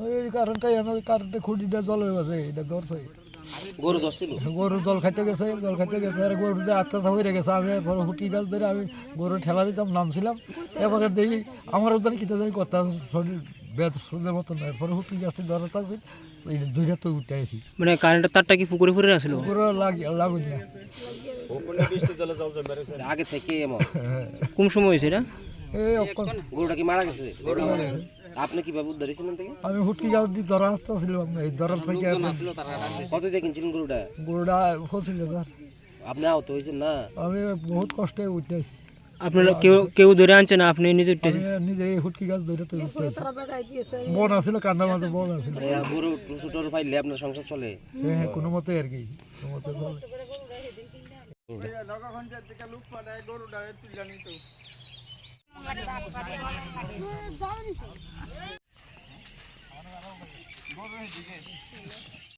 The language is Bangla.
ওই কারণটাই ওই কারণটা খুঁটিটা জলের মাঝে এটা ধরছে। গরু জল খাইতে গেছে আর গরু যে আত্মা হয়ে গেছে। আমি পরে হুটি গাছ ধরে আমি গরু ঠেলা দিতাম, নামছিলাম। এবারে দেখি আমার ওদের কিতা জানি কথা শরীর বেদ সুদের মতন। এরপরে হুটি গাছটি ধরাতে আছে, দুই হাতে উঠে আসি। মানে কারেন্টের তারটা কি পুকুরে ফুরে আসলো? পুরো লাগুন না। আগে থেকে এমন কোন সময় হয়েছে এটা? এই গরুটা কি মারা গেছে? আপনি কিভাবে উদ্ধার হয়েছিলেন থেকে? আমি হুটকি গাছ দিয়ে ধরা আসতেছিলাম, এই ধরার থেকে কত দিয়ে কিনছিলেন গরুটা? গরুটা ফসিল। আপনি আহত হয়েছেন না? আমি বহুত কষ্টে উঠতে আসি। আপনারা কেউ ধরে আনছে না, আপনি নিজে উঠতেছেন? আমি নিজে এই হুটকি গাছ ধরে তো উঠতে আসি। বন আছিল, কান্দার মাঝে বন আছিল। গরু ছোট পাইলে আপনার সংসার চলে? হ্যাঁ, কোনো মতে আর কি, কোনো মতে চলে।